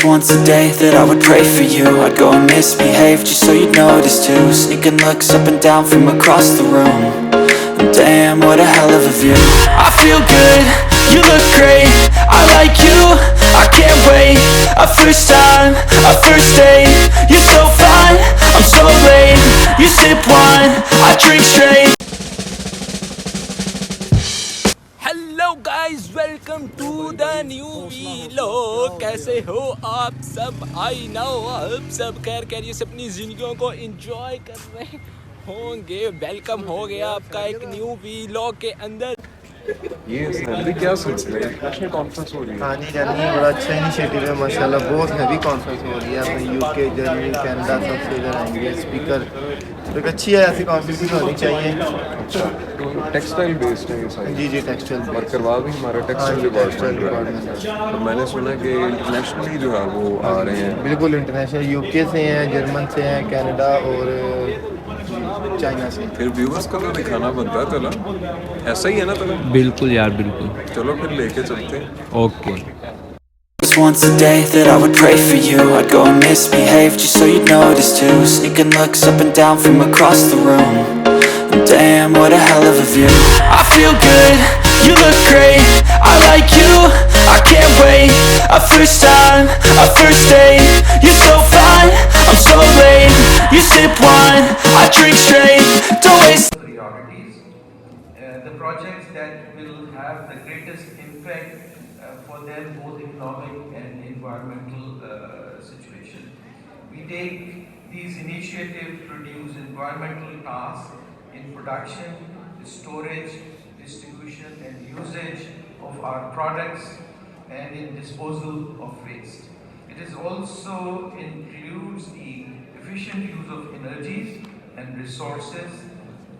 was once a day that I would pray for you. I'd go and misbehave just so you'd notice too. Sneaking looks up and down from across the room. And damn, what a hell of a view. I feel good, you look great, I like you, I can't wait. A first time, a first date. You're so fine, I'm so late. You sip wine, I drink straight. Hello guys, welcome to the new vlog. कैसे हो आप सब? I know आप सब खैर खैरियत से अपनी ज़िंदगियों को एंजॉय कर रहे होंगे। वेलकम हो गया आपका एक न्यू वीलॉग के अंदर। ये अभी क्या सिलसिला है? नेशनल कॉन्फ्रेंस हो रही है। हाँ जी बड़ा अच्छा इनिशिएटिव है माशाल्लाह। बहुत हैवी कॉन्फ्रेंस हो रही है। अपने यूके, जर्मनी, कनाडा सबसे इधर आएंगे स्पीकर। तो एक अच्छी है, ऐसी कॉन्फ्रेंस होनी चाहिए। अच्छा, तो टेक्सटाइल बेस्ड है ये सारी? जी टेक्सटाइल और करवा भी हमारा टेक्सटाइल डिपार्टमेंट। तो मैंने सुना कि इंटरनेशनली जो है वो आ रहे हैं। बिल्कुल इंटरनेशनल, यूके से हैं, जर्मन से हैं, कनाडा और चाइना से। फिर व्यूअर्स को तो दिखाना बनता है। चला ऐसा ही है ना? चलो बिल्कुल यार, बिल्कुल। चलो फिर लेके चलते हैं। Okay. Was once a day that I would pray for you. I'd go and misbehave just so you'd notice too. Sneaking looks up and down from across the room. And damn, what a hell of a view. I feel good, you look great, I like you, I can't wait. A first time, a first date. You're so fine, I'm so late. You sip wine, I drink straight. Don't waste priorities, the projects that will have the greatest impact for them, both economic and environmental situation. We take these initiatives to reduce environmental tasks in production, storage, distribution and usage of our products and in disposal of waste. It is also includes the efficient use of energies and resources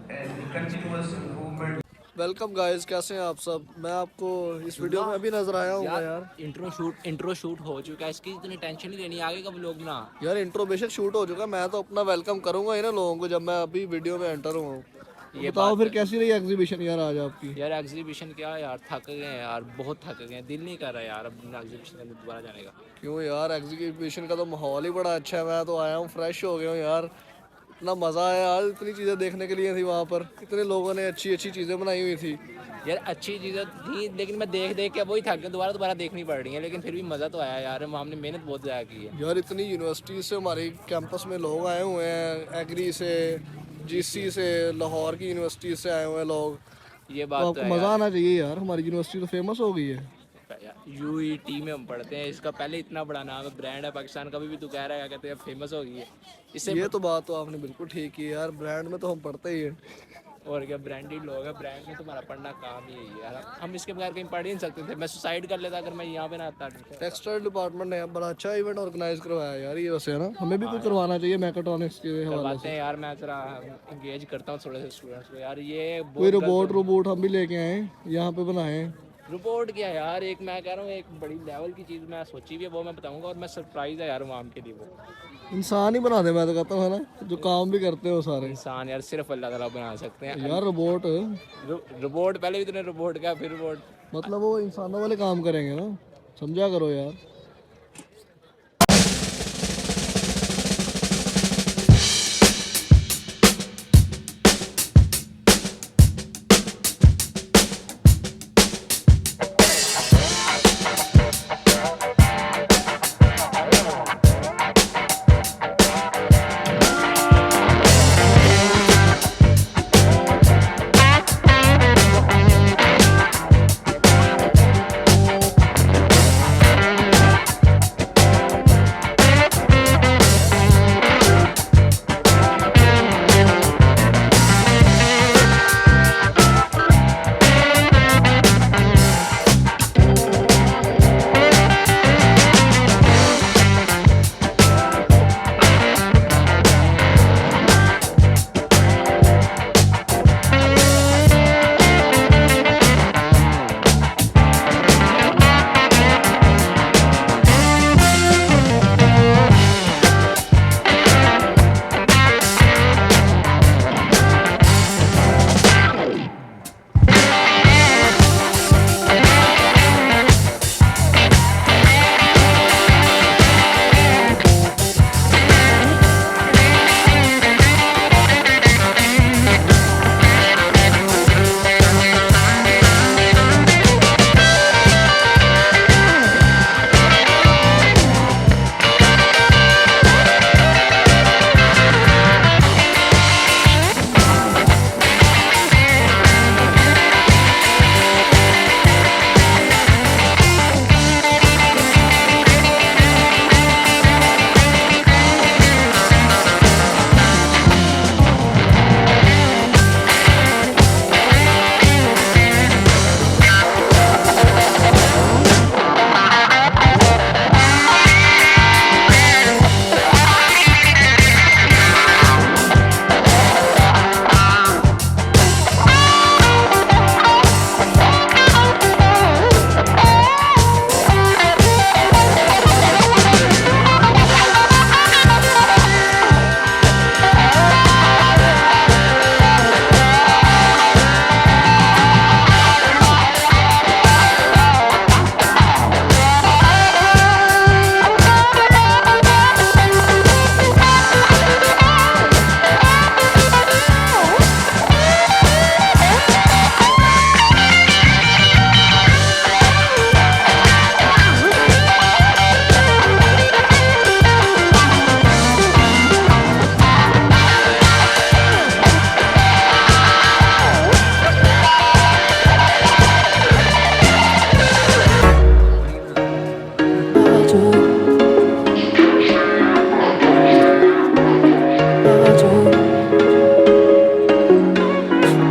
and the continuous improvement. Welcome guys, कैसे हैं आप सब? मैं आपको इस video में अभी नजर आया हूँ यार। इंट्रो शूट हो चुका है, इसकी इतनी टेंशन नहीं लेनी। आगे का व्लॉग ना यार इंट्रो बेशक शूट हो चुका है, मैं तो अपना वेलकम करूंगा ही ना लोगों को जब मैं अभी वीडियो में एंटर हुआ हूँ। ये बताओ फिर कैसी रही एग्जीबिशन यार आज आपकी? यार एग्जीबिशन क्या यार, थक गए हैं यार, बहुत थक गए हैं। दिल नहीं कर रहा यार अब एग्जीबिशन के अंदर दोबारा जाने का। क्यों यार? एग्जीबिशन का तो माहौल ही बड़ा अच्छा है। मैं तो आया हूँ, फ्रेश हो गया हूँ यार। इतना मज़ा आया यार, इतनी चीज़ें देखने के लिए थी वहाँ पर। इतने लोगों ने अच्छी अच्छी चीज़ें बनाई हुई थी यार। अच्छी चीज़ें थी लेकिन मैं देख देख के वही थक गया। दोबारा देखनी पड़ रही है, लेकिन फिर भी मज़ा तो आया यार। हमने मेहनत बहुत ज़्यादा की है यार। इतनी यूनिवर्सिटी से हमारे कैंपस में लोग आए हुए हैं, एग्री से, जीसी से, लाहौर की यूनिवर्सिटी से आए हुए हैं लोग। ये बात तो आपको मज़ा आना चाहिए यार। हमारी यूनिवर्सिटी तो फेमस हो गई है। यूईटी में हम पढ़ते हैं, इसका पहले इतना बड़ा नाम है, ब्रांड है पाकिस्तान का। भी तू कह रहा है क्या कहते हैं फेमस हो गई है इससे। ये तो बात तो आपने बिल्कुल ठीक की यार। ब्रांड में तो हम पढ़ते ही हैं। और क्या, ब्रांडेड लोग है, ब्रांड में तुम्हारा पढ़ना काम ही है यार। हम इसके बगैर कहीं पढ़ ही नहीं सकते थे। मैं सुसाइड कर लेता अगर मैं यहाँ पे ना आता। टेक्सटाइल डिपार्टमेंट ने बड़ा अच्छा इवेंट ऑर्गेनाइज करवाया यार। ये वैसे है ना, हमें भी कुछ करवाना चाहिए मैकेट्रॉनिक्स के हवाले से यार। मैं जरा एंगेज करता हूँ थोड़े से स्टूडेंट्स को यार। ये कोई रोबोट हम भी लेके आए यहाँ पे बनाए। रोबोट क्या यार, एक मैं कह रहा हूँ एक बड़ी लेवल की चीज़ मैं सोची भी है, वो मैं बताऊंगा। और मैं सरप्राइज है यार वहाँ के लिए। वो इंसान ही बना दे, मैं तो कहता हूँ है ना, जो काम भी करते हो सारे इंसान यार सिर्फ अल्लाह ताला बना सकते हैं यार। रोबोट पहले भी तूने रोबोट का, फिर रोबोट मतलब वो इंसानों वाले काम करेंगे ना, समझा करो यार।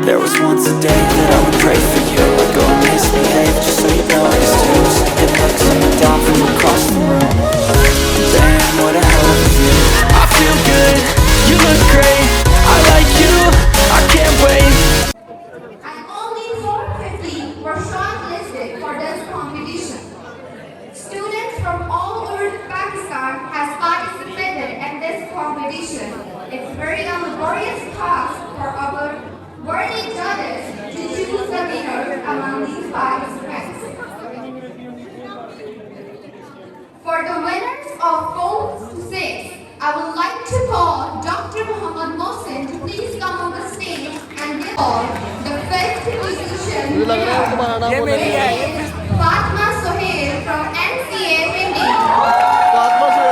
There was once a day that I would pray for you. I'd go and misbehave just so you'd notice too. Sneaking looks up and down from across the room. Damn, what a hell of a view. I feel good, you look great. I like you, I can't wait. And only 450 were shortlisted for this competition. Students from all over Pakistan has participated in this competition. It's very laborious task for our worthy judges to choose the winners among these participants. For the winners of 4 to 6, I would like to call Dr. Mohsin to please come on the stage and give all the fifth position मुझे लग रहा है तुम्हारा नाम बोलने winner का is Fatma Sohail from NCA Hindi. Fatima से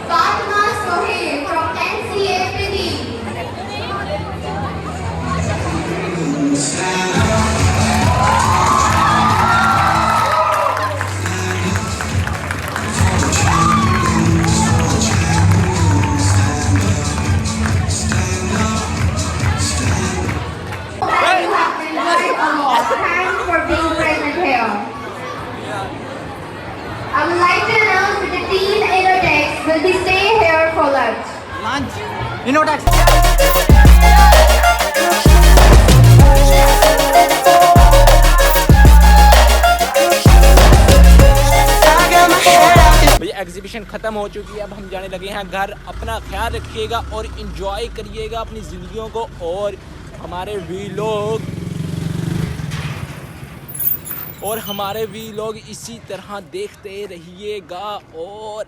Fatma Sohail from NCA Hindi. You have enjoyed a lot. Thanks for being present here. I would like to announce that the team Innotex will be staying here for lunch. भैया exhibition ख़त्म हो चुकी है, अब हम जाने लगे हैं घर। अपना ख्याल रखिएगा और इंजॉय करिएगा अपनी ज़िंदगियों को, और हमारे वी लोग इसी तरह देखते रहिएगा। और